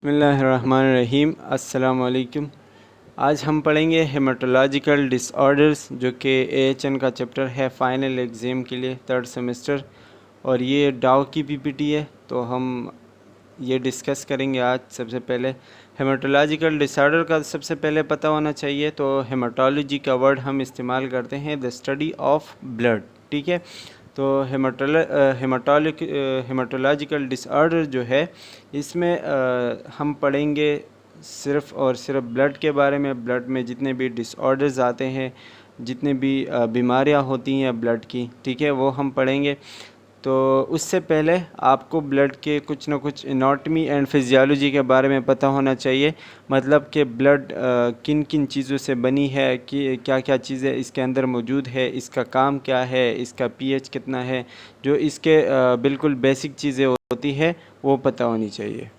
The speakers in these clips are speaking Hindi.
बिस्मिल्लाहिर्रहमानिर्रहीम। अस्सलामु अलैकुम। आज हम पढ़ेंगे हेमाटोलॉजिकल डिसऑर्डर्स, जो कि AHN का चैप्टर है फ़ाइनल एग्ज़ाम के लिए 3rd सेमेस्टर, और ये डाउ की PPT है, तो हम ये डिस्कस करेंगे आज। सबसे पहले हेमाटोलॉजिकल डिसऑर्डर का सबसे पहले पता होना चाहिए। तो हेमाटोलॉजी का वर्ड हम इस्तेमाल करते हैं द स्टडी ऑफ ब्लड, ठीक है। तो हेमाटोलॉजिकल डिसऑर्डर जो है, इसमें हम पढ़ेंगे सिर्फ़ और सिर्फ ब्लड के बारे में। ब्लड में जितने भी डिसऑर्डर्स आते हैं, जितने भी बीमारियां होती हैं ब्लड की, ठीक है, वो हम पढ़ेंगे। तो उससे पहले आपको ब्लड के कुछ ना कुछ एनाटॉमी एंड फिजियोलॉजी के बारे में पता होना चाहिए। मतलब कि ब्लड किन किन चीज़ों से बनी है, कि क्या क्या चीज़ें इसके अंदर मौजूद है, इसका काम क्या है, इसका pH कितना है, जो इसके बिल्कुल बेसिक चीज़ें होती है वो पता होनी चाहिए।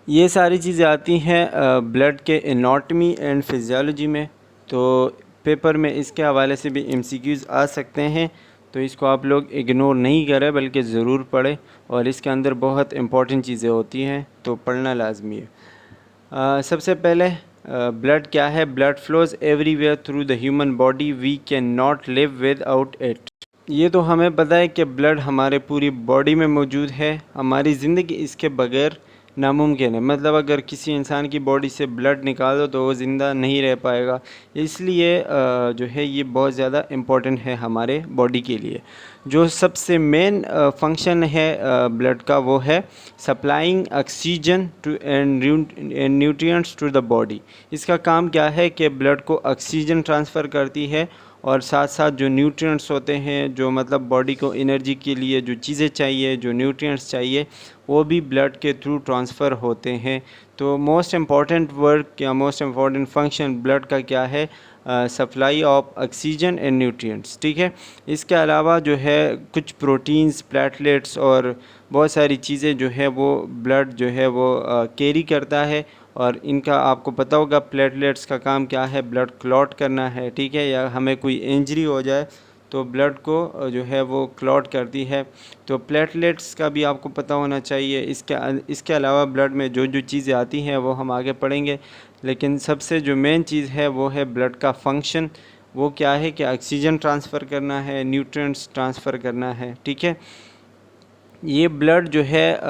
ये सारी चीज़ें आती हैं ब्लड के एनाटॉमी एंड फिजियोलॉजी में। तो पेपर में इसके हवाले से भी MCQs आ सकते हैं, तो इसको आप लोग इग्नोर नहीं करें बल्कि ज़रूर पढ़ें, और इसके अंदर बहुत इंपॉर्टेंट चीज़ें होती हैं, तो पढ़ना लाजमी है। सबसे पहले ब्लड क्या है। Blood flows everywhere through the human body, we can not live without it. ये तो हमें पता है कि ब्लड हमारे पूरी बॉडी में मौजूद है। हमारी ज़िंदगी इसके बगैर नामुमकिन है। मतलब अगर किसी इंसान की बॉडी से ब्लड निकाल दो तो वो ज़िंदा नहीं रह पाएगा। इसलिए जो है ये बहुत ज़्यादा इम्पोर्टेंट है हमारे बॉडी के लिए। जो सबसे मेन फंक्शन है ब्लड का, वो है supplying oxygen to and nutrients to the body. इसका काम क्या है कि ब्लड को ऑक्सीजन ट्रांसफ़र करती है, और साथ साथ जो न्यूट्रिएंट्स होते हैं, जो मतलब बॉडी को एनर्जी के लिए जो चीज़ें चाहिए, जो न्यूट्रिएंट्स चाहिए, वो भी ब्लड के थ्रू ट्रांसफ़र होते हैं। तो मोस्ट इम्पॉर्टेंट वर्क या मोस्ट इम्पॉर्टेंट फंक्शन ब्लड का क्या है? Supply of oxygen and nutrients, ठीक है। इसके अलावा जो है कुछ प्रोटीन्स, प्लेटलेट्स और बहुत सारी चीज़ें जो है वो ब्लड जो है वो कैरी करता है। और इनका आपको पता होगा प्लेटलेट्स का काम क्या है? ब्लड क्लॉट करना है, ठीक है। या हमें कोई इंजरी हो जाए तो ब्लड को जो है वो क्लॉट करती है। तो प्लेटलेट्स का भी आपको पता होना चाहिए। इसके अलावा ब्लड में जो जो चीज़ें आती हैं वो हम आगे पढ़ेंगे, लेकिन सबसे जो मेन चीज़ है वो है ब्लड का फंक्शन। वो क्या है कि ऑक्सीजन ट्रांसफ़र करना है, न्यूट्रिएंट्स ट्रांसफ़र करना है, ठीक है। ये ब्लड जो है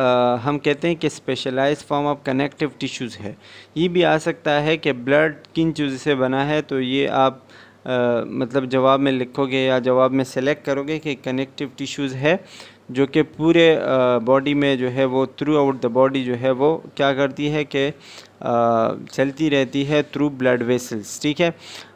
हम कहते हैं कि specialised form of connective tissues है। ये भी आ सकता है कि ब्लड किन चीज़ों से बना है, तो ये आप मतलब जवाब में लिखोगे या जवाब में सेलेक्ट करोगे कि कनेक्टिव टिश्यूज़ है, जो कि पूरे बॉडी में जो है वो थ्रू आउट द बॉडी जो है वो क्या करती है कि चलती रहती है थ्रू ब्लड वेसल्स, ठीक है।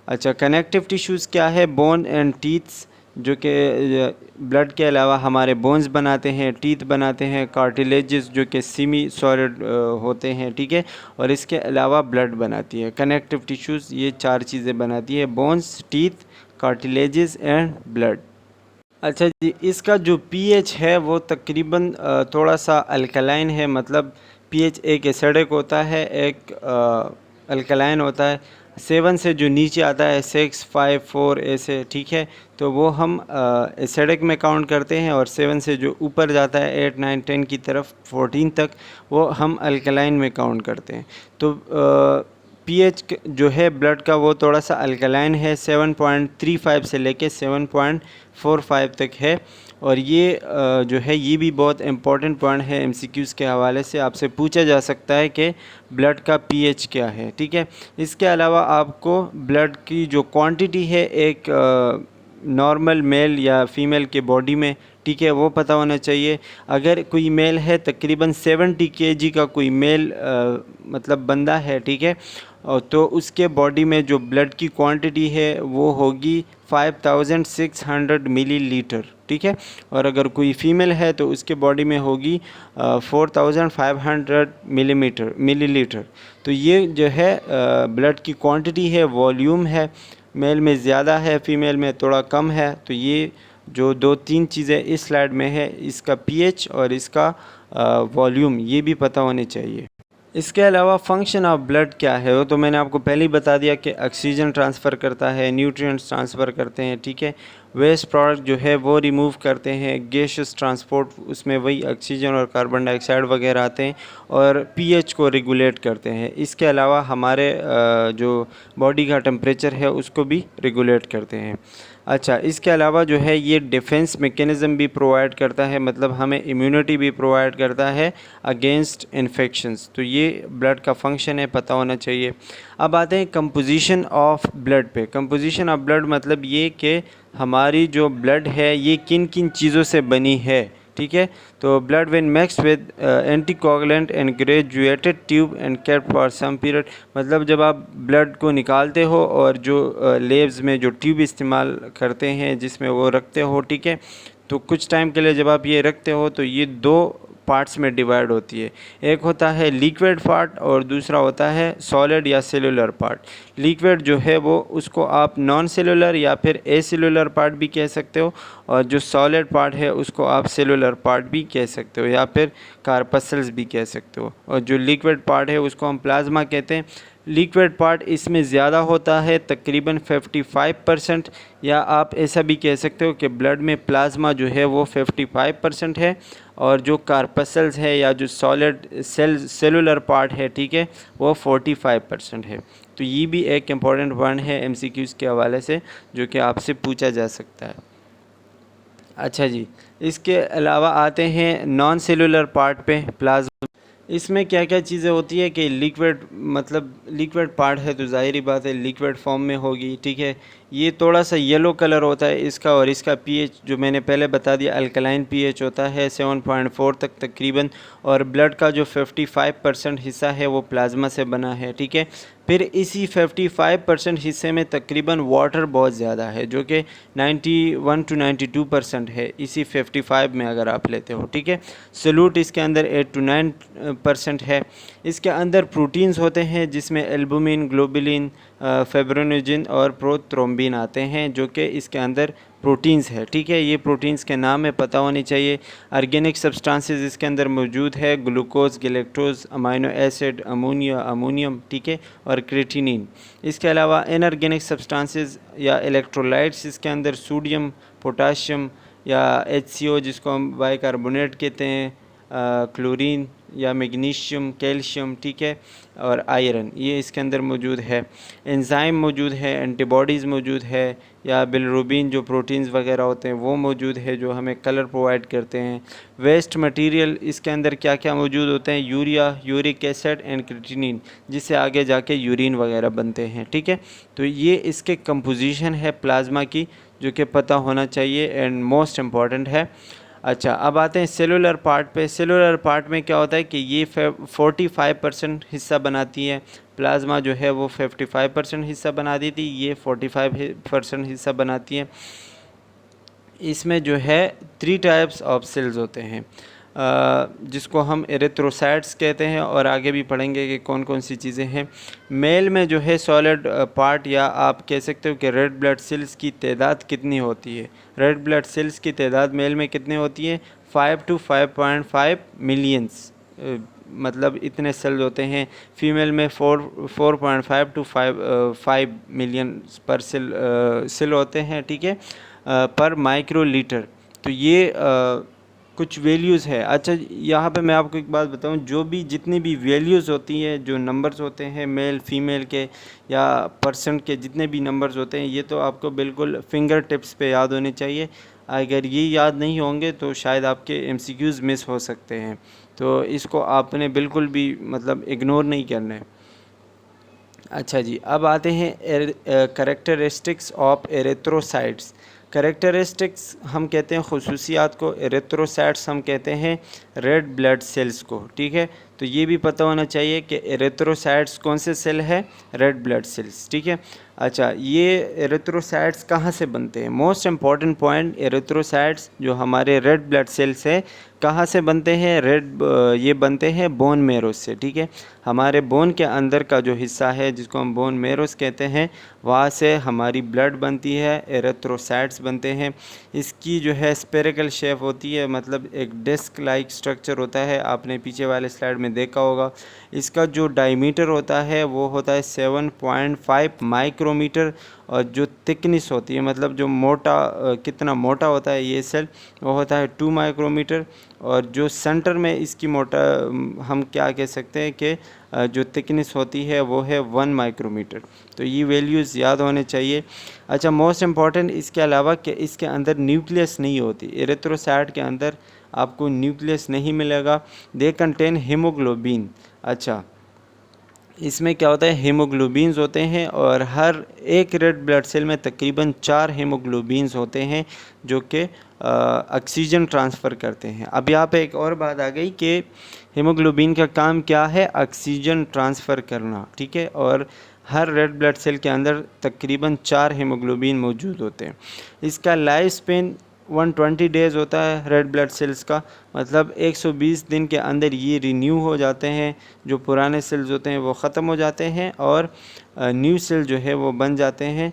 अच्छा, कनेक्टिव टिश्यूज़ क्या है? बोन एंड टीथ्स, जो कि ब्लड के अलावा हमारे बोन्स बनाते हैं, टीथ बनाते हैं, कार्टिलेजेस जो कि सेमी सॉलिड होते हैं, ठीक है। और इसके अलावा ब्लड बनाती है। कनेक्टिव टिश्यूज़ ये 4 चीज़ें बनाती है: bones, teeth, cartilages and blood. अच्छा जी, इसका जो pH है वो तकरीबन थोड़ा सा अल्कलाइन है। मतलब pH एक एसिडिक होता है, एक अल्कलाइन होता है। 7 से जो नीचे आता है 6, 5, 4 ऐसे, ठीक है, तो वो हम एसिडिक में काउंट करते हैं। और 7 से जो ऊपर जाता है 8, 9, 10 की तरफ 14 तक, वो हम अल्कलाइन में काउंट करते हैं। तो pH जो है ब्लड का वो थोड़ा सा अल्कलाइन है। 7.35 से लेके 7.45 तक है। और ये जो है ये भी बहुत इम्पॉर्टेंट पॉइंट है। MCQs के हवाले से आपसे पूछा जा सकता है कि ब्लड का pH क्या है, ठीक है। इसके अलावा आपको ब्लड की जो क्वांटिटी है एक नॉर्मल मेल या फीमेल के बॉडी में, ठीक है, वो पता होना चाहिए। अगर कोई मेल है, तकरीबन 70 kg का कोई मेल मतलब बंदा है, ठीक है, और तो उसके बॉडी में जो ब्लड की क्वांटिटी है वो होगी 5600 मिलीलीटर, ठीक है। और अगर कोई फीमेल है तो उसके बॉडी में होगी 4500 मिलीलीटर। तो ये जो है ब्लड की क्वांटिटी है, वॉल्यूम है। मेल में ज़्यादा है, फीमेल में थोड़ा कम है। तो ये जो 2-3 चीज़ें इस स्लाइड में है, इसका pH और इसका वॉल्यूम, ये भी पता होने चाहिए। इसके अलावा फंक्शन ऑफ ब्लड क्या है, वो तो मैंने आपको पहले ही बता दिया कि ऑक्सीजन ट्रांसफ़र करता है, न्यूट्रिएंट्स ट्रांसफ़र करते हैं, ठीक है। वेस्ट प्रोडक्ट जो है वो रिमूव करते हैं, गैसेस ट्रांसपोर्ट उसमें वही ऑक्सीजन और कार्बन डाइऑक्साइड वगैरह आते हैं, और पीएच को रेगुलेट करते हैं। इसके अलावा हमारे जो बॉडी का टेम्परेचर है उसको भी रेगुलेट करते हैं। अच्छा, इसके अलावा जो है ये डिफेंस मैकेनिज़्म भी प्रोवाइड करता है, मतलब हमें इम्यूनिटी भी प्रोवाइड करता है अगेंस्ट इन्फेक्शंस। तो ये ब्लड का फंक्शन है, पता होना चाहिए। अब आते हैं कंपोजिशन ऑफ ब्लड पे। कंपोजिशन ऑफ ब्लड मतलब ये कि हमारी जो ब्लड है ये किन किन चीज़ों से बनी है, ठीक है। तो blood when mixed with anticoagulant and graduated tube and kept for some period, मतलब जब आप ब्लड को निकालते हो और जो लेब्स में जो ट्यूब इस्तेमाल करते हैं जिसमें वो रखते हो, ठीक है, तो कुछ टाइम के लिए जब आप ये रखते हो तो ये दो पार्ट्स में डिवाइड होती है। एक होता है लिक्विड पार्ट और दूसरा होता है सॉलिड या सेलुलर पार्ट। लिक्विड जो है वो उसको आप नॉन सेलुलर या फिर एसेलुलर पार्ट भी कह सकते हो, और जो सॉलिड पार्ट है उसको आप सेलुलर पार्ट भी कह सकते हो या फिर कार्पसल्स भी कह सकते हो, और जो लिक्विड पार्ट है उसको हम प्लाज्मा कहते हैं। लिक्विड पार्ट इसमें ज़्यादा होता है, तकरीबन 55%, या आप ऐसा भी कह सकते हो कि ब्लड में प्लाज्मा जो है वो 55% है, और जो कार्पसल्स है या जो सॉलिड सेलुलर पार्ट है, ठीक है, वो 45% है। तो ये भी एक इम्पॉर्टेंट पॉइंट है एमसीक्यूज़ के हवाले से जो कि आपसे पूछा जा सकता है। अच्छा जी, इसके अलावा आते हैं नॉन सेलुलर पार्ट पे, प्लाज्मा। इसमें क्या क्या चीज़ें होती है कि लिक्विड, मतलब लिक्विड पार्ट है तो ज़ाहिरी बात है लिक्विड फॉर्म में होगी, ठीक है। ये थोड़ा सा येलो कलर होता है इसका, और इसका पीएच जो मैंने पहले बता दिया अल्कलाइन पीएच होता है 7.4 तक तकरीबन, और ब्लड का जो 55% हिस्सा है वो प्लाज्मा से बना है, ठीक है। फिर इसी 55% हिस्से में तकरीबन वाटर बहुत ज़्यादा है जो कि 91 to 92% है इसी 55 में अगर आप लेते हो, ठीक है। सल्यूट इसके अंदर 8 to 9% है। इसके अंदर प्रोटीन्स होते हैं जिसमें एल्बुमिन, ग्लोबुलिन, फाइब्रिनोजन और प्रोथ्रोम्बिन आते हैं जो कि इसके अंदर प्रोटीन्स है, ठीक है। ये प्रोटीन्स के नाम में पता होने चाहिए। ऑर्गेनिक सब्सटेंसेस इसके अंदर मौजूद है, glucose, galactose, amino acid, ammonia, ammonium, ठीक है, और क्रेटिनिन। इसके अलावा इनऑर्गेनिक सब्सटेंसेस या इलेक्ट्रोलाइट्स इसके अंदर सोडियम, पोटाशियम या HCO जिसको हम बाइकार्बोनेट कहते हैं, क्लोरीन या मैग्नीशियम, कैल्शियम, ठीक है, और आयरन, ये इसके अंदर मौजूद है। एंजाइम मौजूद है, एंटीबॉडीज़ मौजूद है, या बिलिरुबिन जो प्रोटीन्स वगैरह होते हैं वो मौजूद है जो हमें कलर प्रोवाइड करते हैं। वेस्ट मटेरियल इसके अंदर क्या क्या मौजूद होते हैं, urea, uric acid and creatinine, जिससे आगे जाके यूरिन वगैरह बनते हैं, ठीक है। तो ये इसके कंपोजिशन है प्लाज्मा की जो कि पता होना चाहिए एंड मोस्ट इम्पॉर्टेंट है। अच्छा, अब आते हैं सेलुलर पार्ट पे। सेलुलर पार्ट में क्या होता है कि ये 45% हिस्सा बनाती है, प्लाज्मा जो है वो 55% हिस्सा बना दी थी, ये 45% हिस्सा बनाती है। इसमें जो है 3 टाइप्स ऑफ सेल्स होते हैं जिसको हम एरिथ्रोसाइट्स कहते हैं, और आगे भी पढ़ेंगे कि कौन कौन सी चीज़ें हैं। मेल में जो है सॉलिड पार्ट, या आप कह सकते हो कि रेड ब्लड सेल्स की तादाद कितनी होती है। रेड ब्लड सेल्स की तादाद मेल में कितनी होती है, 5 to 5.5 मिलियंस, मतलब इतने सेल्स होते हैं। फीमेल में 4.5 to 5 मिलियन पर सेल होते हैं, ठीक है, पर माइक्रो लीटर। तो ये कुछ वैल्यूज़ है। अच्छा, यहाँ पे मैं आपको एक बात बताऊँ, जो भी जितनी भी वैल्यूज़ होती हैं, जो नंबर्स होते हैं मेल फीमेल के या परसेंट के, जितने भी नंबर्स होते हैं, ये तो आपको बिल्कुल फिंगर टिप्स पे याद होने चाहिए। अगर ये याद नहीं होंगे तो शायद आपके MCQs मिस हो सकते हैं, तो इसको आपने बिल्कुल भी मतलब इग्नोर नहीं करना है। अच्छा जी, अब आते हैं कैरेक्टरिस्टिक्स ऑफ एरिथ्रोसाइट्स। कैरेक्टरिस्टिक्स हम कहते हैं खुसूसियात को, एरिथ्रोसाइट्स हम कहते हैं रेड ब्लड सेल्स को, ठीक है। तो ये भी पता होना चाहिए कि एरिथ्रोसाइट्स कौन से सेल है, रेड ब्लड सेल्स, ठीक है। अच्छा, ये एरिथ्रोसाइट्स कहाँ से बनते हैं, मोस्ट इम्पॉर्टेंट पॉइंट, एरिथ्रोसाइट्स जो हमारे रेड ब्लड सेल्स है कहाँ से बनते हैं, ये बनते हैं बोन मैरोस से, ठीक है। हमारे बोन के अंदर का जो हिस्सा है जिसको हम बोन मैरोस कहते हैं, वहाँ से हमारी ब्लड बनती है, एरिथ्रोसाइट्स बनते हैं। इसकी जो है स्पेरिकल शेप होती है, मतलब एक डिस्क लाइक स्ट्रक्चर होता है, आपने पीछे वाले स्लाइड में देखा होगा। इसका जो डायमीटर होता है वो होता है 7.5 माइक्रोमीटर, और जो थिकनेस होती है मतलब जो कितना मोटा होता है ये सेल, वो होता है 2 माइक्रोमीटर। और जो सेंटर में इसकी हम क्या कह सकते हैं कि जो थिकनेस होती है वो है 1 माइक्रोमीटर। तो ये वैल्यूज़ याद होने चाहिए। अच्छा, मोस्ट इम्पॉर्टेंट इसके अलावा कि इसके अंदर न्यूक्लियस नहीं होती। एरिथ्रोसाइट के अंदर आपको न्यूक्लियस नहीं मिलेगा। They contain haemoglobin. अच्छा, इसमें क्या होता है, हीमोग्लोबिन्स होते हैं, और हर एक रेड ब्लड सेल में तकरीबन 4 हीमोग्लोबिन्स होते हैं जो कि ऑक्सीजन ट्रांसफ़र करते हैं। अब यहाँ पे एक और बात आ गई कि हीमोग्लोबिन का काम क्या है, ऑक्सीजन ट्रांसफ़र करना, ठीक है। और हर रेड ब्लड सेल के अंदर तकरीबन 4 हीमोग्लोबिन मौजूद होते हैं। इसका लाइफ स्पेन 120 डेज़ होता है रेड ब्लड सेल्स का, मतलब 120 दिन के अंदर ये रिन्यू हो जाते हैं। जो पुराने सेल्स होते हैं वो ख़त्म हो जाते हैं और न्यू सेल जो है वो बन जाते हैं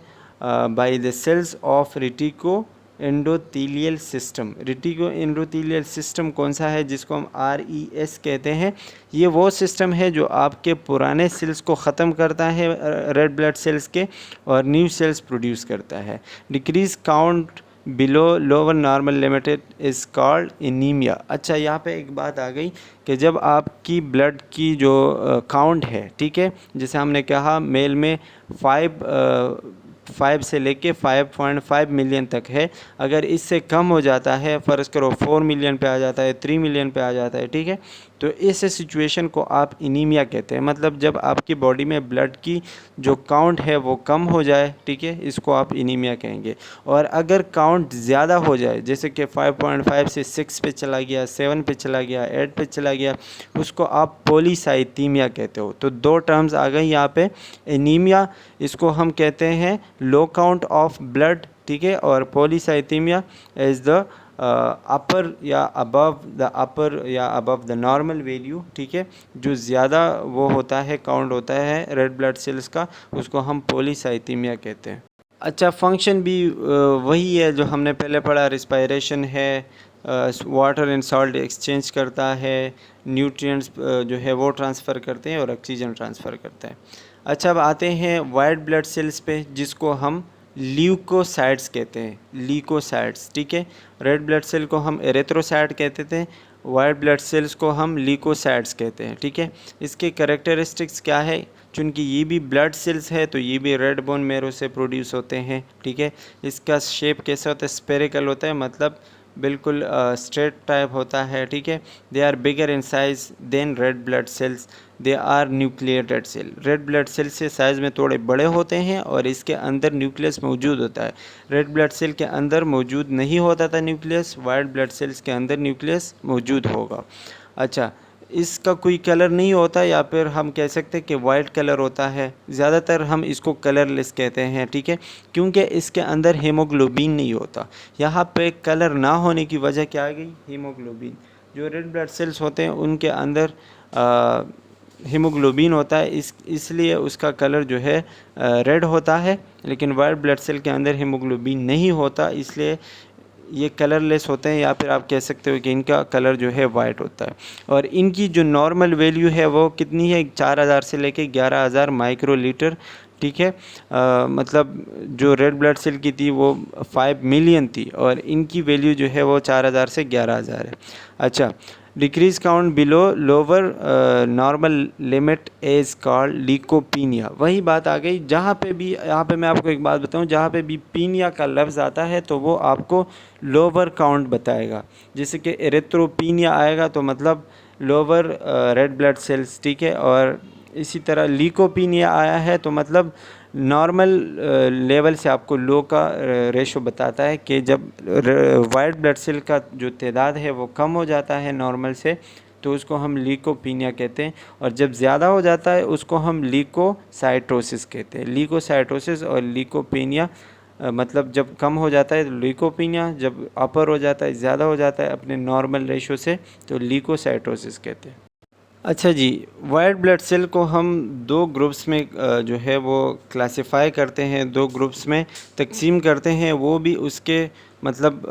by the cells of reticulo endothelial system. Reticulo endothelial system कौन सा है, जिसको हम RES कहते हैं। ये वो सिस्टम है जो आपके पुराने सेल्स को ख़त्म करता है रेड ब्लड सेल्स के, और न्यू सेल्स प्रोड्यूस करता है। Decrease count below lower normal limited is called anaemia. अच्छा, यहाँ पे एक बात आ गई कि जब आपकी ब्लड की जो काउंट है, ठीक है, जैसे हमने कहा मेल में 5 से लेके 5.5 मिलियन तक है। अगर इससे कम हो जाता है, फ़र्ज़ करो 4 मिलियन पे आ जाता है, 3 मिलियन पे आ जाता है, ठीक है, तो इस सिचुएशन को आप एनीमिया कहते हैं। मतलब जब आपकी बॉडी में ब्लड की जो काउंट है वो कम हो जाए, ठीक है, इसको आप एनीमिया कहेंगे। और अगर काउंट ज़्यादा हो जाए, जैसे कि 5.5 से 6 पे चला गया, 7 पे चला गया, 8 पे चला गया, उसको आप पॉलीसाइथीमिया कहते हो। तो 2 टर्म्स आ गई यहाँ पे। एनीमिया, इसको हम कहते हैं लो काउंट ऑफ ब्लड, ठीक है, और पॉलीसाइथीमिया इज़ द अपर या अबव द नॉर्मल वैल्यू, ठीक है। जो ज़्यादा वो होता है, काउंट होता है रेड ब्लड सेल्स का, उसको हम पॉलीसाइथीमिया कहते हैं। अच्छा, फंक्शन भी वही है जो हमने पहले पढ़ा, रिस्पायरेशन है, वाटर एंड सॉल्ट एक्सचेंज करता है, न्यूट्रिएंट्स जो है वो ट्रांसफ़र करते हैं, और ऑक्सीजन ट्रांसफ़र करता है। अच्छा, अब आते हैं वाइट ब्लड सेल्स पे, जिसको हम ल्यूकोसाइट्स कहते हैं। ल्यूकोसाइट्स, ठीक है। रेड ब्लड सेल को हम एरिथ्रोसाइट कहते थे, वाइट ब्लड सेल्स को हम ल्यूकोसाइट्स कहते हैं, ठीक है। इसके कैरेक्टरिस्टिक्स क्या है, चूँकि ये भी ब्लड सेल्स है तो ये भी रेड बोन मैरो से प्रोड्यूस होते हैं, ठीक है। इसका शेप कैसा होता है, स्पेरिकल होता है, मतलब बिल्कुल स्ट्रेट टाइप होता है, ठीक है। They are bigger in size than red blood cells, they are nucleated cell. Red blood cell से साइज़ में थोड़े बड़े होते हैं और इसके अंदर न्यूक्लियस मौजूद होता है। रेड ब्लड सेल के अंदर मौजूद नहीं होता था न्यूक्लियस, वाइट ब्लड सेल्स के अंदर न्यूक्लियस मौजूद होगा। अच्छा, इसका कोई कलर नहीं होता, या फिर हम कह सकते हैं कि वाइट कलर होता है। ज़्यादातर हम इसको कलरलेस कहते हैं, ठीक है, क्योंकि इसके अंदर हीमोग्लोबिन नहीं होता। यहाँ पे कलर ना होने की वजह क्या आ गई, हीमोग्लोबिन। जो रेड ब्लड सेल्स होते हैं उनके अंदर हीमोग्लोबिन होता है, इसलिए उसका कलर जो है रेड होता है। लेकिन वाइट ब्लड सेल के अंदर हीमोग्लोबिन नहीं होता, इसलिए ये कलरलेस होते हैं, या फिर आप कह सकते हो कि इनका कलर जो है वाइट होता है। और इनकी जो नॉर्मल वैल्यू है वो कितनी है, 4000 से लेके 11000 माइक्रोलीटर, ठीक है। मतलब जो रेड ब्लड सेल की थी वो 5 मिलियन थी, और इनकी वैल्यू जो है वो 4000 से 11000 है। अच्छा, decrease count below lower normal limit is called leucopenia. वही बात आ गई, जहाँ पे भी, यहाँ पे मैं आपको एक बात बताऊँ, जहाँ पे भी पीनिया का लफ्ज़ आता है तो वो आपको लोअर काउंट बताएगा। जैसे कि एरिथ्रोपीनिया आएगा तो मतलब लोअर रेड ब्लड सेल्स, ठीक है। और इसी तरह लीकोपीनिया आया है तो मतलब नॉर्मल लेवल से आपको लो का रेशो बताता है कि जब वाइट ब्लड सेल का जो तादाद है वो कम हो जाता है नॉर्मल से, तो उसको हम लीकोपीनिया कहते हैं। और जब ज़्यादा हो जाता है उसको हम लीकोसाइटोसिस कहते हैं। लीकोसाइटोसिस और लीकोपीनिया मतलब जब कम हो जाता है तो लीकोपीनिया, जब अपर हो जाता है, ज़्यादा हो जाता है अपने नॉर्मल रेशो से, तो लीकोसाइटोसिस कहते हैं। अच्छा जी, वाइट ब्लड सेल को हम 2 ग्रुप्स में जो है वो क्लासिफाई करते हैं, 2 ग्रुप्स में तकसीम करते हैं, वो भी उसके मतलब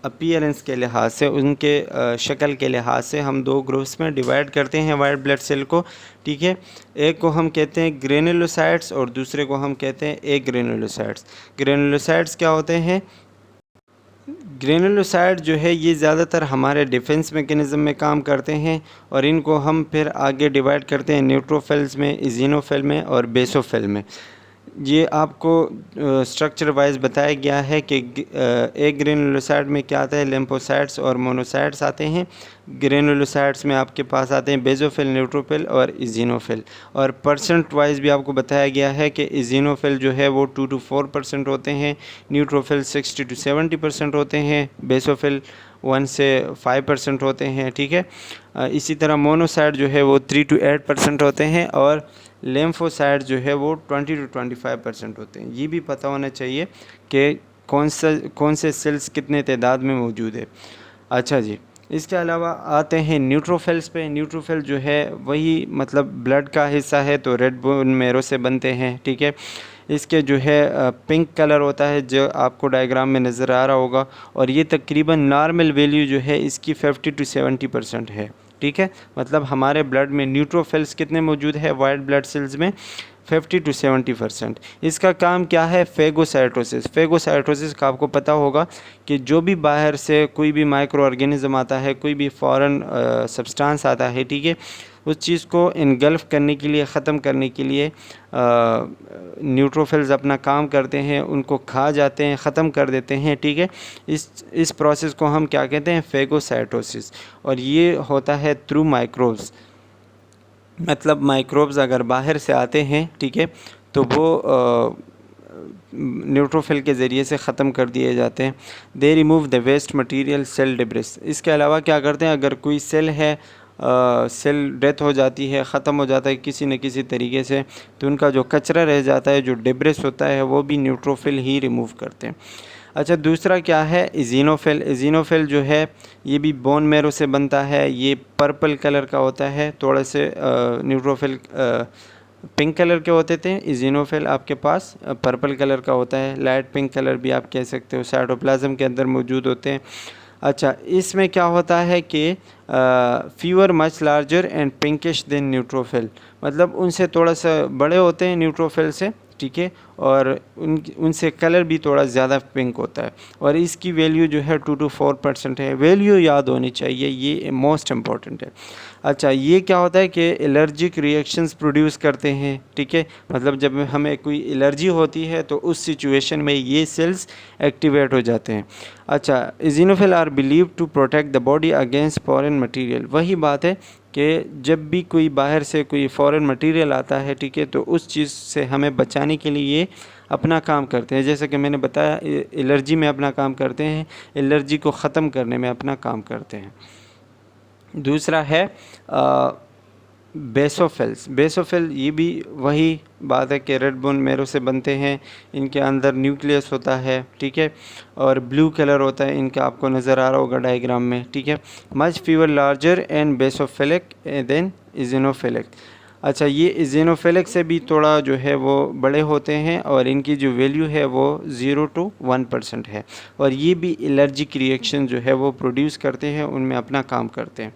अपीयरेंस के लिहाज से, उनके शक्ल के लिहाज से हम दो ग्रुप्स में डिवाइड करते हैं वाइट ब्लड सेल को, ठीक है। एक को हम कहते हैं ग्रेनुलोसाइट्स और दूसरे को हम कहते हैं एग्रेनुलोसाइट्स। ग्रेनुलोसाइट्स क्या होते हैं? ग्रेनुलोसाइट जो है ये ज़्यादातर हमारे डिफेंस मैकेनिज़्म में काम करते हैं और इनको हम फिर आगे डिवाइड करते हैं न्यूट्रोफिल्स में, इज़िनोफिल में और बेसोफिल में। ये आपको स्ट्रक्चर वाइज बताया गया है कि एक ग्रेनुलोसाइट में क्या आता है, लिम्फोसाइट्स और मोनोसाइट्स आते हैं। ग्रेनुलोसाइट्स में आपके पास आते हैं बेसोफिल, न्यूट्रोफिल और इज़िनोफिल। और परसेंट वाइज भी आपको बताया गया है कि इज़िनोफिल जो है वो 2 to 4% होते हैं, न्यूट्रोफिल 60 to 70% होते हैं, बेसोफिल 1 से 5% होते हैं, ठीक है। इसी तरह मोनोसाइट जो है वो 3 to 8% होते हैं और लिम्फोसाइट जो है वो 20 to 25% होते हैं। ये भी पता होना चाहिए कि कौन से सेल्स कितने तादाद में मौजूद है। अच्छा जी, इसके अलावा आते हैं न्यूट्रोफिल्स पे। न्यूट्रोफिल जो है वही मतलब ब्लड का हिस्सा है, तो रेड बोन मैरो से बनते हैं, ठीक है। इसके जो है पिंक कलर होता है जो आपको डायग्राम में नज़र आ रहा होगा, और ये तकरीबन नॉर्मल वैल्यू जो है इसकी 50 to 70% है, ठीक है। मतलब हमारे ब्लड में न्यूट्रोफिल्स कितने मौजूद है वाइट ब्लड सेल्स में? 50 to 70%। इसका काम क्या है? फेगोसाइटोसिस। फेगोसाइटोसिस का आपको पता होगा कि जो भी बाहर से कोई भी माइक्रो ऑर्गेनिज्म आता है, कोई भी फॉरेन सब्सटेंस आता है, ठीक है, उस चीज़ को इनगल्फ करने के लिए, ख़त्म करने के लिए न्यूट्रोफिल्स अपना काम करते हैं, उनको खा जाते हैं, ख़त्म कर देते हैं, ठीक है। इस प्रोसेस को हम क्या कहते हैं? फेगोसाइटोसिस। और ये होता है थ्रू माइक्रोब्स। मतलब माइक्रोब्स अगर बाहर से आते हैं, ठीक है, तो वो न्यूट्रोफिल के ज़रिए से ख़त्म कर दिए जाते हैं। They remove the waste material, cell debris. इसके अलावा क्या करते हैं? अगर कोई सेल है, सेल डेथ हो जाती है, ख़त्म हो जाता है किसी न किसी तरीके से, तो उनका जो कचरा रह जाता है, जो डिब्रिस होता है, वो भी न्यूट्रोफिल ही रिमूव करते हैं। अच्छा, दूसरा क्या है? इज़िनोफिल। इज़िनोफिल जो है ये भी बोन मैरो से बनता है, ये पर्पल कलर का होता है, थोड़े से न्यूट्रोफिल पिंक कलर के होते थे, इज़िनोफिल आपके पास पर्पल कलर का होता है, लाइट पिंक कलर भी आप कह सकते हो, साइटोप्लाज्म के अंदर मौजूद होते हैं। अच्छा, इसमें क्या होता है कि fever much larger and pinkish than neutrophil, मतलब उनसे थोड़ा सा बड़े होते हैं न्यूट्रोफिल से, ठीक है, और उनसे कलर भी थोड़ा ज़्यादा पिंक होता है, और इसकी वैल्यू जो है 2 to 4% है। वैल्यू याद होनी चाहिए, ये मोस्ट इम्पॉर्टेंट है। अच्छा, ये क्या होता है कि एलर्जिक रिएक्शंस प्रोड्यूस करते हैं, ठीक है, मतलब जब हमें कोई एलर्जी होती है तो उस सिचुएशन में ये सेल्स एक्टिवेट हो जाते हैं। अच्छा, eosinophil are believe to protect the body against foreign material. वही बात है कि जब भी कोई बाहर से कोई फॉरेन मटेरियल आता है, ठीक है, तो उस चीज़ से हमें बचाने के लिए ये अपना काम करते हैं। जैसे कि मैंने बताया, एलर्जी में अपना काम करते हैं, एलर्जी को ख़त्म करने में अपना काम करते हैं। दूसरा है बेसोफिल्स। बेसोफिल ये भी वही बात है कि रेड बोन मैरो से बनते हैं, इनके अंदर न्यूक्लियस होता है, ठीक है, और ब्लू कलर होता है इनका, आपको नज़र आ रहा होगा डायग्राम में, ठीक है। Much fever larger and basophilic than eosinophilic. अच्छा, ये इज़िनोफिलिक से भी थोड़ा जो है वो बड़े होते हैं, और इनकी जो वैल्यू है वो 0 to 1% है, और ये भी एलर्जिक रिएक्शन जो है वो प्रोड्यूस करते हैं, उनमें अपना काम करते हैं।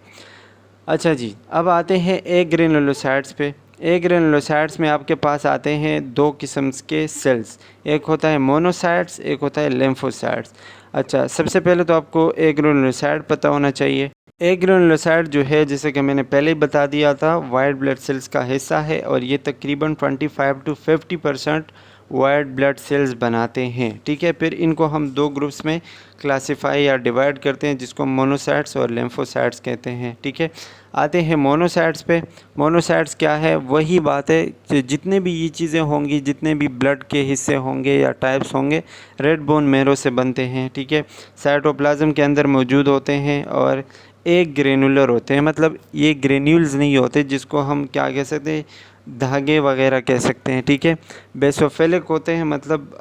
अच्छा जी, अब आते हैं एग्रेनुलोसाइट्स पे। एग्रेनुलोसाइट्स में आपके पास आते हैं दो किस्म के सेल्स, एक होता है मोनोसाइट्स, एक होता है लिम्फोसाइट्स। अच्छा, सबसे पहले तो आपको एग्रेनुलोसाइट पता होना चाहिए। एग्रेनुलोसाइट जो है, जैसे कि मैंने पहले ही बता दिया था, वाइट ब्लड सेल्स का हिस्सा है, और ये तकरीबन 25 to 50% वाइट ब्लड सेल्स बनाते हैं, ठीक है। फिर इनको हम दो ग्रुप्स में क्लासिफाई या डिवाइड करते हैं, जिसको मोनोसाइट्स और लिम्फोसाइट्स कहते हैं, ठीक है। आते हैं मोनोसाइट्स पे। मोनोसाइट्स क्या है? वही बात है कि जितने भी ये चीज़ें होंगी, जितने भी ब्लड के हिस्से होंगे या टाइप्स होंगे, रेड बोन मैरो से बनते हैं, ठीक है, साइटोप्लाज्म के अंदर मौजूद होते हैं, और एक ग्रेनुलर होते हैं, मतलब ये ग्रेन्यूल्स नहीं होते, जिसको हम क्या कह सकते हैं, धागे वगैरह कह सकते हैं, ठीक है। बेसोफिलिक होते हैं, मतलब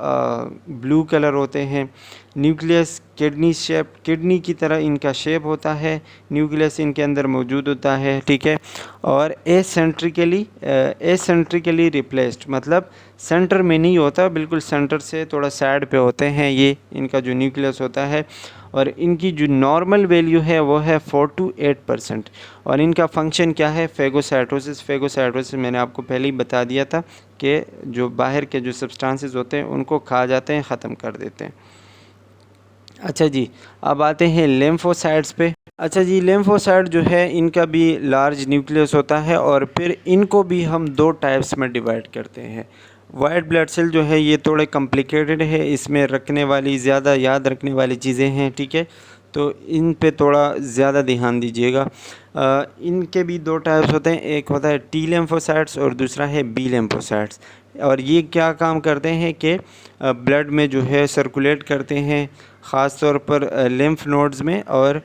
ब्लू कलर होते हैं। न्यूक्लियस किडनी शेप, किडनी की तरह इनका शेप होता है, न्यूक्लियस इनके अंदर मौजूद होता है, ठीक है। और एसेंट्रिकली रिप्लेस्ड, मतलब सेंटर में नहीं होता, बिल्कुल सेंटर से थोड़ा साइड पे होते हैं ये, इनका जो न्यूक्लियस होता है। और इनकी जो नॉर्मल वैल्यू है वो है 4 to 8%। और इनका फंक्शन क्या है, फेगोसाइटोसिस। फेगोसाइटोसिस मैंने आपको पहले ही बता दिया था कि जो बाहर के जो सब्सटेंसेस होते हैं उनको खा जाते हैं, ख़त्म कर देते हैं। अच्छा जी, अब आते हैं लिम्फोसाइट्स पे। अच्छा जी, लिम्फोसाइट जो है इनका भी लार्ज न्यूक्लियस होता है, और फिर इनको भी हम दो टाइप्स में डिवाइड करते हैं। वाइट ब्लड सेल जो है ये थोड़े कॉम्प्लिकेटेड है, इसमें रखने वाली ज़्यादा याद रखने वाली चीज़ें हैं, ठीक है, तो इन पे थोड़ा ज़्यादा ध्यान दीजिएगा। इनके भी दो टाइप्स होते हैं, एक होता है टी लिम्फोसाइट्स और दूसरा है बी लिम्फोसाइट्स। और ये क्या काम करते हैं कि ब्लड में जो है सर्कुलेट करते हैं, ख़ास तौर पर लिम्फ नोड्स में, और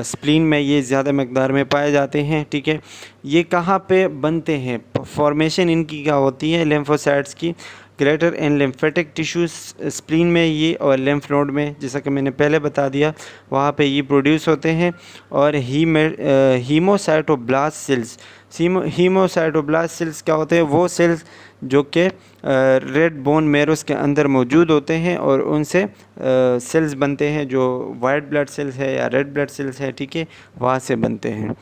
स्प्लीन में ये ज़्यादा मकदार में पाए जाते हैं, ठीक है। ये कहाँ पे बनते हैं, फॉर्मेशन इनकी क्या होती है लिम्फोसाइट्स की, greater and lymphatic tissues, spleen में ये, और लिम्फ नोड में, जैसा कि मैंने पहले बता दिया, वहाँ पे ये प्रोड्यूस होते हैं। और हीमोसाइटोब्लास्ट सेल्स, हीमोसाइटोब्लास्ट सेल्स क्या होते हैं, वो सेल्स जो कि रेड बोन मैरोस के अंदर मौजूद होते हैं, और उनसे सेल्स बनते हैं जो वाइट ब्लड सेल्स है या रेड ब्लड सेल्स है, ठीक है, वहाँ से बनते हैं।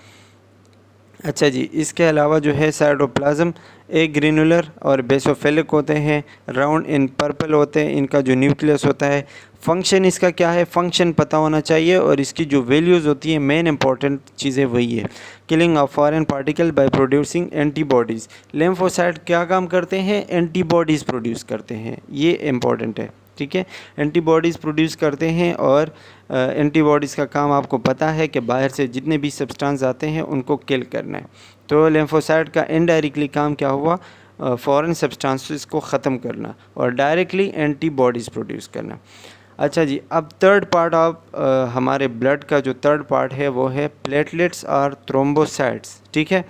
अच्छा जी, इसके अलावा जो है साइटोप्लाज्म एक ग्रेनुलर और बेसोफिलिक होते हैं, राउंड इन पर्पल होते हैं, इनका जो न्यूक्लियस होता है। फंक्शन इसका क्या है, फंक्शन पता होना चाहिए, और इसकी जो वैल्यूज़ होती है, मेन इंपॉर्टेंट चीज़ें वही है, killing of foreign particle by producing antibodies. Lymphocyte क्या काम करते हैं, एंटीबॉडीज़ प्रोड्यूस करते हैं, ये इंपॉर्टेंट है, ठीक है, एंटीबॉडीज़ प्रोड्यूस करते हैं। और एंटीबॉडीज़ का काम आपको पता है कि बाहर से जितने भी सब्सटेंस आते हैं उनको किल करना है। तो लिम्फोसाइट का इनडायरेक्टली काम क्या हुआ, फॉरेन सब्सटेंसेस को ख़त्म करना, और डायरेक्टली एंटीबॉडीज़ प्रोड्यूस करना। अच्छा जी, अब थर्ड पार्ट ऑफ हमारे ब्लड का जो थर्ड पार्ट है वो है प्लेटलेट्स और थ्रोम्बोसाइट्स, ठीक है।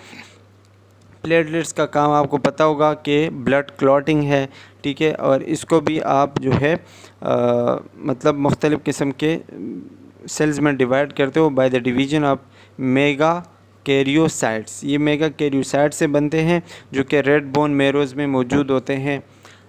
प्लेटलेट्स का काम आपको पता होगा कि ब्लड क्लॉटिंग है, ठीक है, और इसको भी आप जो है मतलब मुख्तलिफ़ किस्म के सेल्स में डिवाइड करते हो by the division of mega karyocytes. ये मेगा कैरियोसाइट से बनते हैं जो कि रेड बोन मैरोज़ में मौजूद होते हैं।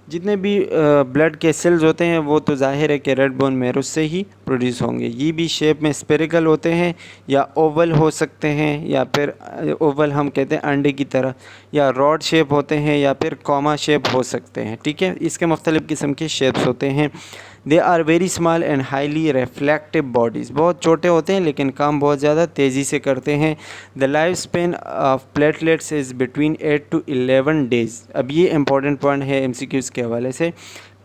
जितने भी ब्लड के सेल्स होते हैं वो तो ज़ाहिर है कि रेड बोन मैरो से ही प्रोड्यूस होंगे। ये भी शेप में स्पेरिकल होते हैं या ओवल हो सकते हैं, या फिर ओवल हम कहते हैं अंडे की तरह, या रॉड शेप होते हैं, या फिर कॉमा शेप हो सकते हैं, ठीक है। इसके मुख्तलिफ़ किस्म के शेप्स होते हैं। They are very small and highly reflective bodies, बहुत छोटे होते हैं लेकिन काम बहुत ज़्यादा तेज़ी से करते हैं। The life span of platelets is between 8 to 11 days. अब ये इंपॉर्टेंट पॉइंट है MCQs के हवाले से।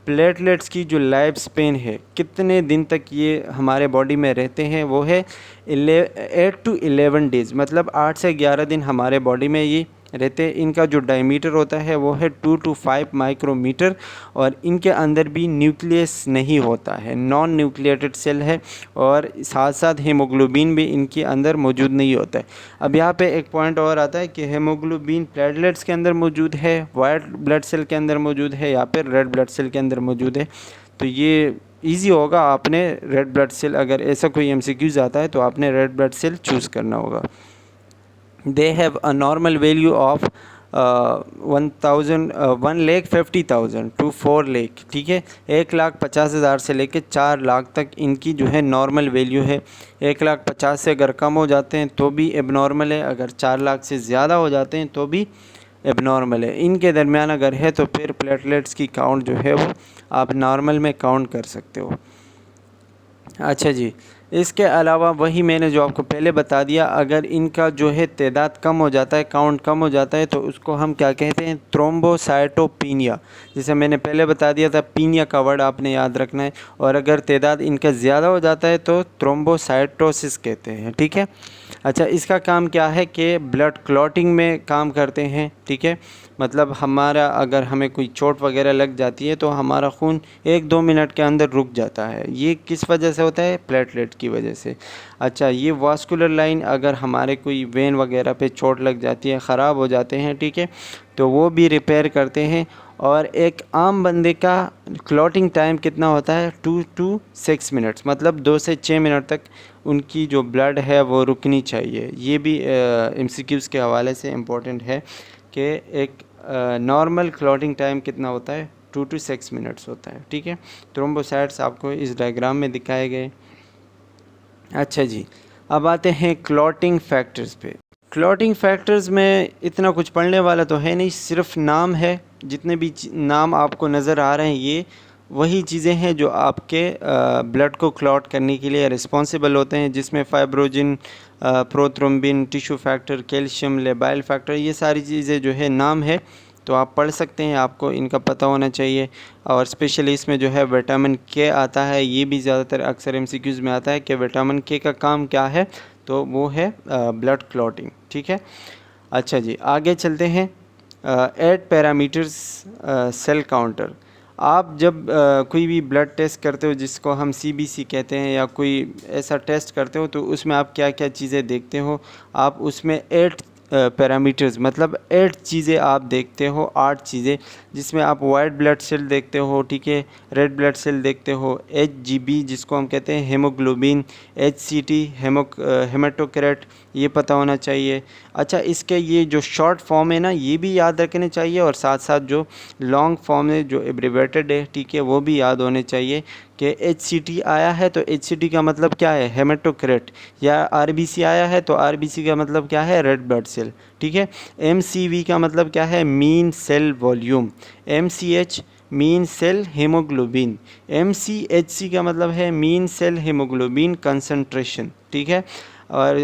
प्लेटलेट्स की जो लाइफ स्पेन है, कितने दिन तक ये हमारे बॉडी में रहते हैं, वो है 8 to 11 डेज़, मतलब 8 से 11 दिन हमारे बॉडी में ये रहते हैं। इनका जो डायमीटर होता है वो है 2 to 5 माइक्रोमीटर, और इनके अंदर भी न्यूक्लियस नहीं होता है, नॉन न्यूक्लिएटेड सेल है, और साथ साथ हीमोग्लोबिन भी इनके अंदर मौजूद नहीं होता है। अब यहाँ पे एक पॉइंट और आता है कि हीमोग्लोबिन प्लेटलेट्स के अंदर मौजूद है, वाइट ब्लड सेल के अंदर मौजूद है, या फिर रेड ब्लड सेल के अंदर मौजूद है। तो ये ईजी होगा, आपने रेड ब्लड सेल, अगर ऐसा कोई MCQs आता है तो आपने रेड ब्लड सेल चूज़ करना होगा। They have a normal value of 1,50,000 to 4 lakh, ठीक है, 1,50,000 से लेके 4 लाख तक इनकी जो है नॉर्मल वैल्यू है। 1,50,000 से अगर कम हो जाते हैं तो भी एबनॉर्मल है, अगर 4 लाख से ज़्यादा हो जाते हैं तो भी एबनॉर्मल है। इनके दरमियान अगर है तो फिर प्लेटलेट्स की काउंट जो है वो आप नॉर्मल में काउंट कर सकते हो। अच्छा जी, इसके अलावा वही मैंने जो आपको पहले बता दिया, अगर इनका जो है तादाद कम हो जाता है, काउंट कम हो जाता है, तो उसको हम क्या कहते हैं, थ्रोम्बोसाइटोपिनिया। जैसे मैंने पहले बता दिया था, पीनिया का वर्ड आपने याद रखना है। और अगर तादाद इनका ज़्यादा हो जाता है तो थ्रोम्बोसाइटोसिस कहते हैं, ठीक है। अच्छा, इसका काम क्या है कि ब्लड क्लॉटिंग में काम करते हैं, ठीक है, मतलब हमारा अगर हमें कोई चोट वगैरह लग जाती है तो हमारा खून 1-2 मिनट के अंदर रुक जाता है। ये किस वजह से होता है, प्लेटलेट की वजह से। अच्छा, ये वास्कुलर लाइन अगर हमारे कोई वेन वगैरह पे चोट लग जाती है, ख़राब हो जाते हैं, ठीक है, तो वो भी रिपेयर करते हैं। और एक आम बंदे का क्लॉटिंग टाइम कितना होता है? 2 to 6 मिनट्स, मतलब 2 से 6 मिनट तक उनकी जो ब्लड है वो रुकनी चाहिए। ये भी MCQs के हवाले से इम्पोर्टेंट है कि एक नॉर्मल क्लॉटिंग टाइम कितना होता है? 2 to 6 मिनट्स होता है, ठीक है। थ्रोम्बोसाइट्स आपको इस डायग्राम में दिखाए गए। अच्छा जी, अब आते हैं क्लॉटिंग फैक्टर्स पे। क्लॉटिंग फैक्टर्स में इतना कुछ पढ़ने वाला तो है नहीं, सिर्फ नाम है। जितने भी नाम आपको नज़र आ रहे हैं ये वही चीज़ें हैं जो आपके ब्लड को क्लॉट करने के लिए रिस्पॉन्सिबल होते हैं, जिसमें fibrinogen, prothrombin, tissue factor, calcium, labile factor, ये सारी चीज़ें जो है नाम है, तो आप पढ़ सकते हैं, आपको इनका पता होना चाहिए। और स्पेशली इसमें जो है विटामिन के आता है, ये भी ज़्यादातर अक्सर MCQs में आता है कि विटामिन के का काम क्या है, तो वो है ब्लड क्लॉटिंग, ठीक है। अच्छा जी, आगे चलते हैं। 8 पैरामीटर्स सेल काउंटर। आप जब कोई भी ब्लड टेस्ट करते हो, जिसको हम CBC कहते हैं, या कोई ऐसा टेस्ट करते हो, तो उसमें आप क्या क्या चीज़ें देखते हो? आप उसमें 8 पैरामीटर्स, मतलब 8 चीज़ें आप देखते हो, 8 चीज़ें, जिसमें आप वाइट ब्लड सेल देखते हो, ठीक है, रेड ब्लड सेल देखते हो, HGB जिसको हम कहते हैं हेमोग्लोबिन, HCT हेमाटोक्रेट, ये पता होना चाहिए। अच्छा, इसके ये जो शॉर्ट फॉर्म है ना, ये भी याद रखने चाहिए, और साथ साथ जो लॉन्ग फॉर्म है, जो एब्रिवेटेड है, ठीक है, वो भी याद होने चाहिए कि HCT आया है तो HCT का मतलब क्या है? हेमाटोक्रेट। या RBC आया है तो RBC का मतलब क्या है? रेड ब्लड सेल, ठीक है। MCV का मतलब क्या है? Mean cell volume. MCH mean cell haemoglobin. MCHC का मतलब है मीन सेल हेमोग्लोबिन कंसंट्रेशन, ठीक है। और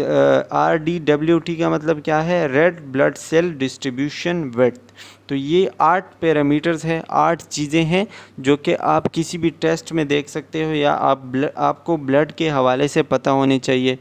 RDWT का मतलब क्या है? Red blood cell distribution width. तो ये 8 पैरामीटर्स हैं, 8 चीज़ें हैं जो कि आप किसी भी टेस्ट में देख सकते हो, या आपको ब्लड के हवाले से पता होने चाहिए।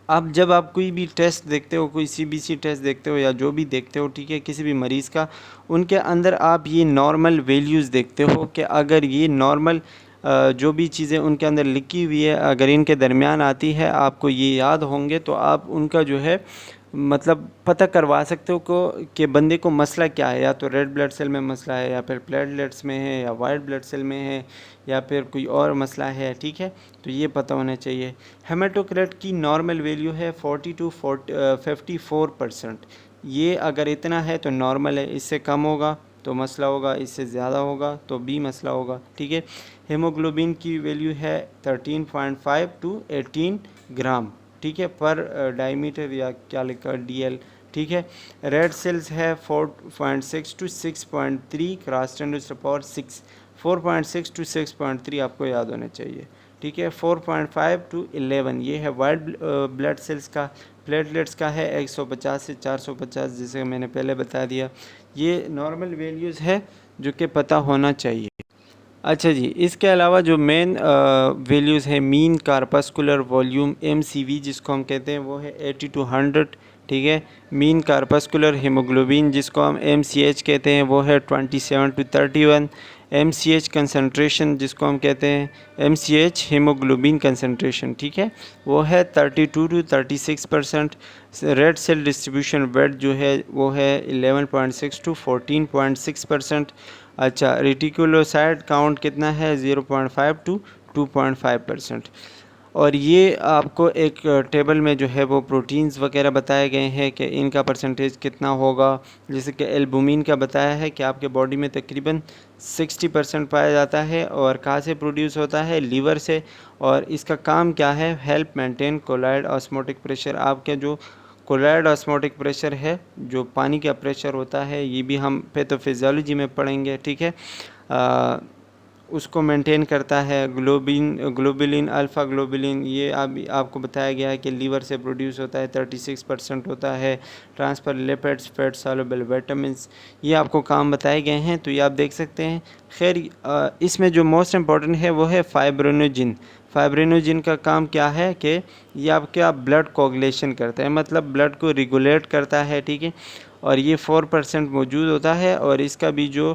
अब जब आप कोई भी टेस्ट देखते हो, कोई CBC टेस्ट देखते हो, या जो भी देखते हो, ठीक है, किसी भी मरीज़ का, उनके अंदर आप ये नॉर्मल वैल्यूज़ देखते हो कि अगर ये नॉर्मल जो भी चीज़ें उनके अंदर लिखी हुई है, अगर इनके दरमियान आती है, आपको ये याद होंगे, तो आप उनका जो है मतलब पता करवा सकते हो कि बंदे को मसला क्या है, या तो रेड ब्लड सेल में मसला है, या फिर प्लेटलेट्स में है, या वाइट ब्लड सेल में है, या फिर कोई और मसला है, ठीक है। तो ये पता होना चाहिए। हेमाटोक्रेट की नॉर्मल वैल्यू है 40 to 54%। ये अगर इतना है तो नॉर्मल है, इससे कम होगा तो मसला होगा, इससे ज़्यादा होगा तो भी मसला होगा, ठीक है। हेमोग्लोबिन की वैल्यू है 13.5 to 18 ग्राम, ठीक है, पर डायमीटर, या क्या लिखा DL, ठीक है। रेड सेल्स है 4.6 to 6.3 क्रॉस 10⁻⁶। 4.6 to 6.3 आपको याद होना चाहिए, ठीक है। 4.5 to 11 ये है वाइट ब्लड सेल्स का। प्लेटलेट्स का है 150 से 450, जिसे मैंने पहले बता दिया। ये नॉर्मल वैल्यूज़ है जो कि पता होना चाहिए। अच्छा जी, इसके अलावा जो मेन वैल्यूज़ है, मीन कार्पस्कुलर वॉल्यूम MCV जिसको हम कहते हैं, वो है 80 to 100, ठीक है। मीन कार्पस्कुलर हीमोग्लोबिन जिसको हम MCH कहते हैं, वो है 27 to 31। MCH कंसंट्रेशन जिसको हम कहते हैं MCH हीमोग्लोबिन कंसंट्रेशन, ठीक है, वो है 32 to 36%। Red cell distribution weight जो है वो है 11.6 to 14.6%। अच्छा, रेटिकुलोसाइट काउंट कितना है? 0.5 to 2.5%। और ये आपको एक टेबल में जो है वो प्रोटीन्स वगैरह बताए गए हैं कि इनका परसेंटेज कितना होगा। जैसे कि एल्बुमिन का बताया है कि आपके बॉडी में तकरीबन 60% पाया जाता है, और कहाँ से प्रोड्यूस होता है? लीवर से। और इसका काम क्या है? Help maintain colloid osmotic pressure. आपके जो कोलॉइड ऑस्मोटिक प्रेशर है, जो पानी का प्रेशर होता है, ये भी हम पैथोफिजियोलॉजी में पढ़ेंगे, ठीक है। उसको मेंटेन करता है। ग्लोबुलिन अल्फ़ा ग्लोबुलिन, ये आपको बताया गया है कि लीवर से प्रोड्यूस होता है, 36% होता है। Transfer lipids, fat soluble vitamins, ये आपको काम बताए गए हैं, तो ये आप देख सकते हैं। खैर, इसमें जो मोस्ट इम्पॉर्टेंट है वो है फाइब्रिनोजिन। फाइब्रिनोजिन का काम क्या है कि ये आपका ब्लड कोगुलेशन करता है, मतलब ब्लड को रेगुलेट करता है, ठीक है। और ये 4% मौजूद होता है, और इसका भी जो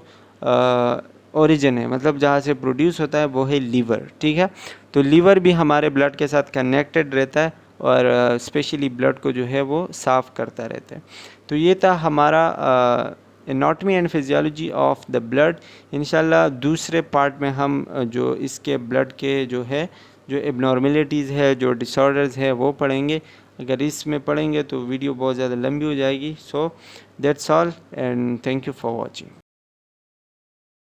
ओरिजिन है, मतलब जहाँ से प्रोड्यूस होता है वो है लीवर, ठीक है। तो लीवर भी हमारे ब्लड के साथ कनेक्टेड रहता है और स्पेशली ब्लड को जो है वो साफ़ करता रहता है। तो ये था हमारा anatomy and physiology of the blood. इंशाल्लाह दूसरे पार्ट में हम जो इसके ब्लड के जो है जो एबनॉर्मेलिटीज़ है, जो डिसऑर्डर्स है वो पढ़ेंगे। अगर इसमें पढ़ेंगे तो वीडियो बहुत ज़्यादा लंबी हो जाएगी। So that's all and thank you for watching.